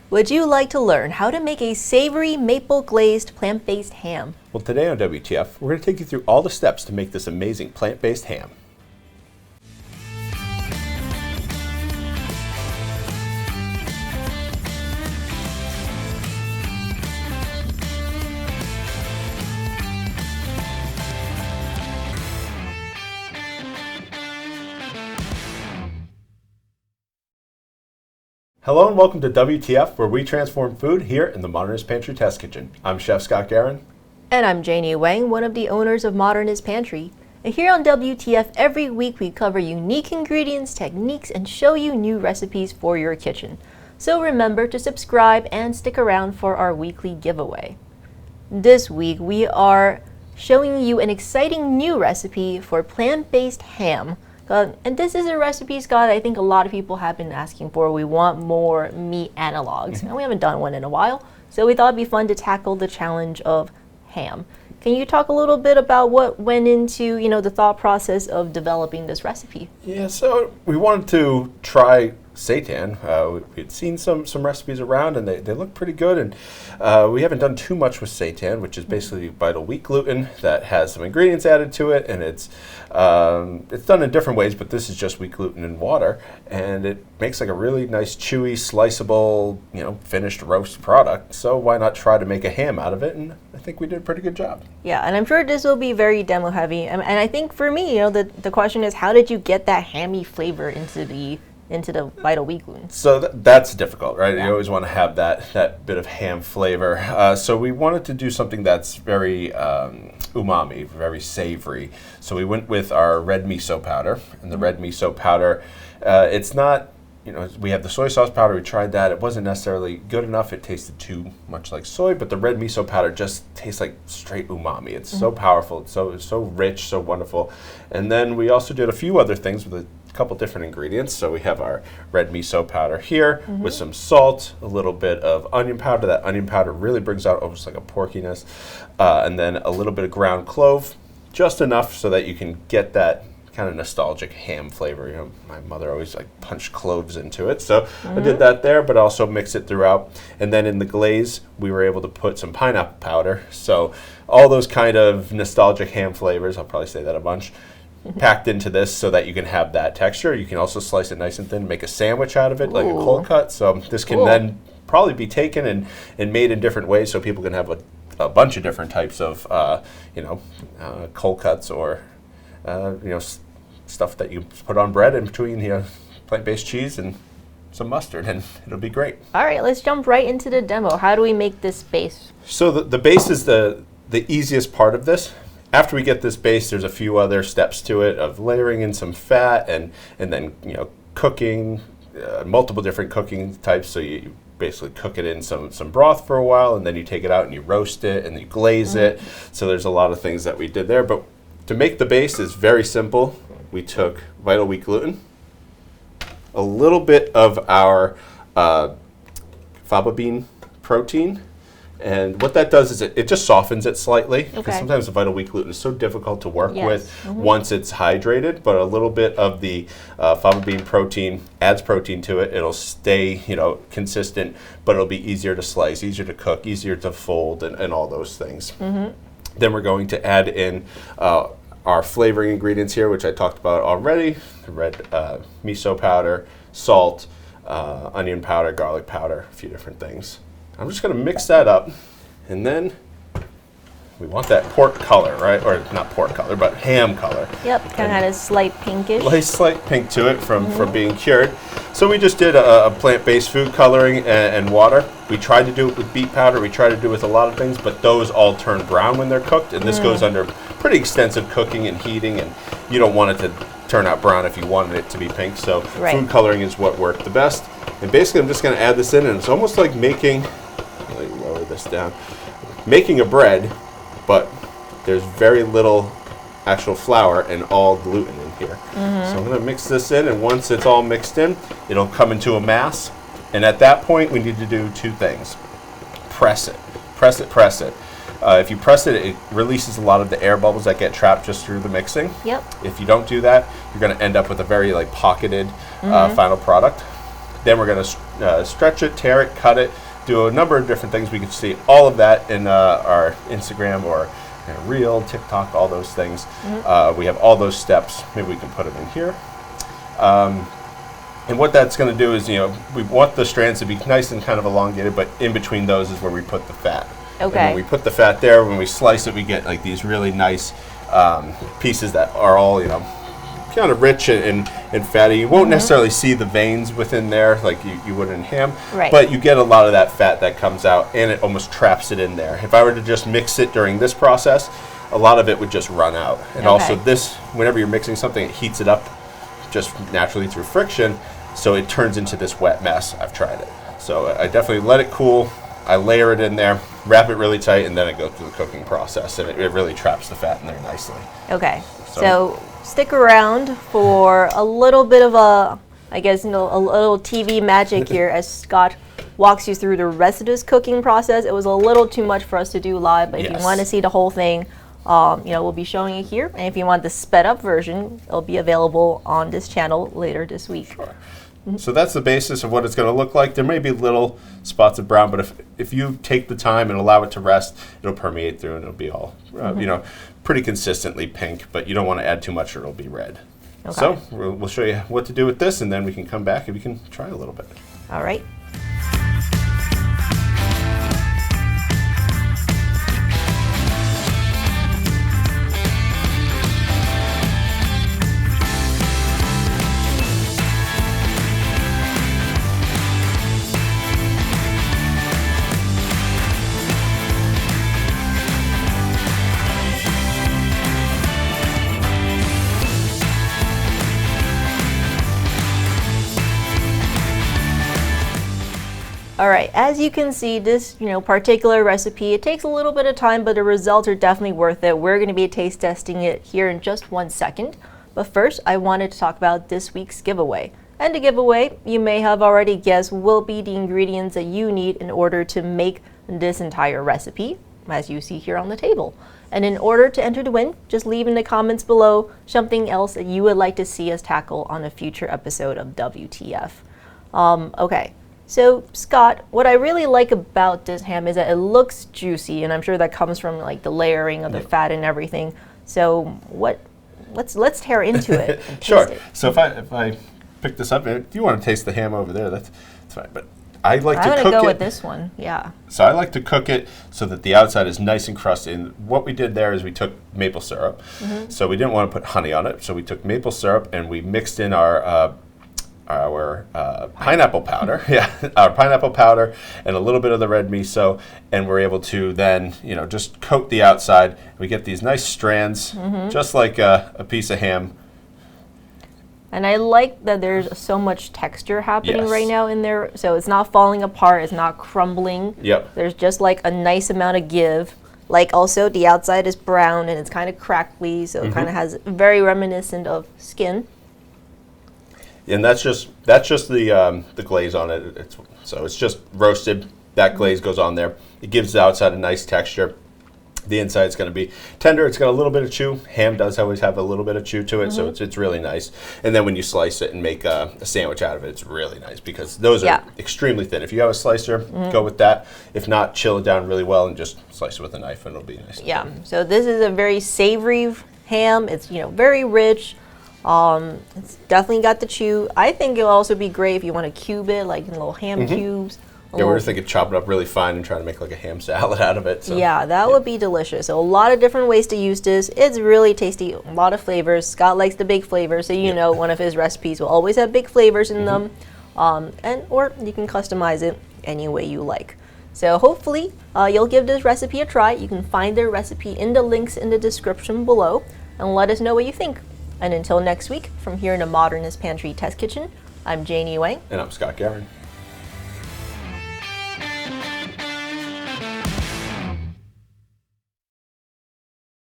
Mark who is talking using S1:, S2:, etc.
S1: Would you like to learn how to make a savory maple glazed plant-based ham?
S2: Well, today on WTF, we're going to take you through all the steps to make this amazing plant-based ham. Hello and welcome to WTF, where we transform food here in the Modernist Pantry Test Kitchen. I'm Chef Scott Guerin.
S1: And I'm Janie Wang, one of the owners of Modernist Pantry. And here on WTF, every week we cover unique ingredients, techniques, and show you new recipes for your kitchen. So remember to subscribe and stick around for our weekly giveaway. This week we are showing you an exciting new recipe for plant-based ham. And this is a recipe, Scott, I think a lot of people have been asking for. We want more meat analogs, and we haven't done one in a while. So we thought it'd be fun to tackle the challenge of ham. Can you talk a little bit about what went into, the thought process of developing this recipe?
S2: Yeah, so we wanted to try Seitan. We'd seen some recipes around, and they look pretty good. And we haven't done too much with Seitan, which is basically vital wheat gluten that has some ingredients added to it, and it's done in different ways. But this is just wheat gluten and water, and it makes like a really nice, chewy, sliceable, finished roast product. So why not try to make a ham out of it? And I think we did a pretty good job.
S1: Yeah, and I'm sure this will be very demo heavy. And I think for me, the question is, how did you get that hammy flavor into the vital wheat gluten?
S2: So that's difficult, right?
S1: Yeah.
S2: You always want to have that bit of ham flavor. So we wanted to do something that's very umami, very savory. So we went with our red miso powder. And the red miso powder, it's not, we have the soy sauce powder. We tried that. It wasn't necessarily good enough. It tasted too much like soy. But the red miso powder just tastes like straight umami. It's so powerful. It's so rich, so wonderful. And then we also did a few other things with a couple different ingredients. So we have our red miso powder here with some salt, a little bit of onion powder. That onion powder really brings out almost like a porkiness. And then a little bit of ground clove, just enough so that you can get that kind of nostalgic ham flavor. My mother always punched cloves into it. So I did that there, but also mix it throughout. And then in the glaze, we were able to put some pineapple powder. So all those kind of nostalgic ham flavors, I'll probably say that a bunch, packed into this so that you can have that texture. You can also slice it nice and thin, make a sandwich out of it, like a cold cut. So this can then probably be taken and made in different ways, so people can have a bunch of different types of cold cuts or stuff that you put on bread in between plant-based cheese and some mustard, and it'll be great.
S1: All right, let's jump right into the demo. How do we make this base?
S2: So the base is the easiest part of this. After we get this base, there's a few other steps to it of layering in some fat and then cooking, multiple different cooking types. So you basically cook it in some broth for a while, and then you take it out and you roast it and you glaze it. So there's a lot of things that we did there. But to make the base is very simple. We took vital wheat gluten, a little bit of our faba bean protein. And what that does is it just softens it slightly, because sometimes the vital wheat gluten is so difficult to work with once it's hydrated. But a little bit of the faba bean protein adds protein to it. It'll stay consistent, but it'll be easier to slice, easier to cook, easier to fold, and all those things. Then we're going to add in our flavoring ingredients here, which I talked about already: the red miso powder, salt, onion powder, garlic powder, a few different things. I'm just going to mix that up, and then we want that pork color, right? Or not pork color, but ham color.
S1: Yep, kind of had a slight pinkish.
S2: Slight pink to it from being cured. So we just did a plant-based food coloring and water. We tried to do it with beet powder. We tried to do it with a lot of things, but those all turn brown when they're cooked, and this goes under pretty extensive cooking and heating, and you don't want it to turn out brown if you wanted it to be pink. So food coloring is what worked the best. And basically I'm just going to add this in, and it's almost like making, let me lower this down, making a bread, but there's very little actual flour and all gluten in here. So I'm going to mix this in, and once it's all mixed in, it'll come into a mass. And at that point, we need to do two things. Press it. Press it, press it. If you press it, it releases a lot of the air bubbles that get trapped just through the mixing.
S1: Yep.
S2: If you don't do that, you're going to end up with a very pocketed final product. Then we're going to stretch it, tear it, cut it, do a number of different things. We can see all of that in our Instagram or Reel, TikTok, all those things. We have all those steps. Maybe we can put them in here. And what that's going to do is, we want the strands to be nice and kind of elongated, but in between those is where we put the fat.
S1: Okay.
S2: And when we put the fat there, when we slice it, we get like these really nice pieces that are all, kind of rich and fatty. You won't necessarily see the veins within there like you would in ham,
S1: right.
S2: But you get a lot of that fat that comes out, and it almost traps it in there. If I were to just mix it during this process, a lot of it would just run out. And also this, whenever you're mixing something, it heats it up just naturally through friction, so it turns into this wet mess. I've tried it. So I definitely let it cool. I layer it in there, wrap it really tight, and then I go through the cooking process, and it really traps the fat in there nicely.
S1: Okay, so stick around for a little bit of a little TV magic here as Scott walks you through the rest of this cooking process. It was a little too much for us to do live, but if you want to see the whole thing, we'll be showing it here. And if you want the sped up version, it'll be available on this channel later this week.
S2: Sure. So that's the basis of what it's going to look like. There may be little spots of brown, but if you take the time and allow it to rest, it'll permeate through and it'll be all, pretty consistently pink, but you don't want to add too much or it'll be red. Okay. So we'll show you what to do with this, and then we can come back and we can try a little bit.
S1: All right. All right, as you can see, this particular recipe, it takes a little bit of time, but the results are definitely worth it. We're going to be taste testing it here in just 1 second. But first, I wanted to talk about this week's giveaway. And the giveaway, you may have already guessed, will be the ingredients that you need in order to make this entire recipe, as you see here on the table. And in order to enter to win, just leave in the comments below something else that you would like to see us tackle on a future episode of WTF. Okay. So Scott, what I really like about this ham is that it looks juicy, and I'm sure that comes from like the layering of the fat and everything. So let's tear into it. And
S2: Sure.
S1: Taste it.
S2: So if I pick this up, if you want to taste the ham over there, that's fine. But I like to cook it.
S1: I'm gonna go with this one. Yeah.
S2: So I like to cook it so that the outside is nice and crusty. And what we did there is we took maple syrup. So we didn't want to put honey on it. So we took maple syrup and we mixed in our pineapple powder, our pineapple powder and a little bit of the red miso, and we're able to then, just coat the outside. We get these nice strands, just like a piece of ham.
S1: And I like that there's so much texture happening right now in there, so it's not falling apart, it's not crumbling.
S2: Yep.
S1: There's just like a nice amount of give. Like also the outside is brown and it's kind of crackly, so it kind of has very reminiscent of skin.
S2: And that's just the glaze on it. So it's just roasted. That glaze goes on there. It gives the outside a nice texture. The inside's going to be tender. It's got a little bit of chew. Ham does always have a little bit of chew to it, so it's really nice. And then when you slice it and make a sandwich out of it, it's really nice because those are extremely thin. If you have a slicer, go with that. If not, chill it down really well and just slice it with a knife, and it'll be nice.
S1: Yeah. So this is a very savory ham. It's very rich. It's definitely got the chew. I think it'll also be great if you want to cube it, like in little ham cubes.
S2: Yeah, we're just thinking chop it up really fine and try to make like a ham salad out of it. So.
S1: Yeah, that would be delicious. So a lot of different ways to use this. It's really tasty, a lot of flavors. Scott likes the big flavors, so one of his recipes will always have big flavors in them. Or you can customize it any way you like. So hopefully you'll give this recipe a try. You can find their recipe in the links in the description below, and let us know what you think. And until next week, from here in the Modernist Pantry Test Kitchen, I'm Janie Wang.
S2: And I'm Scott Guerin.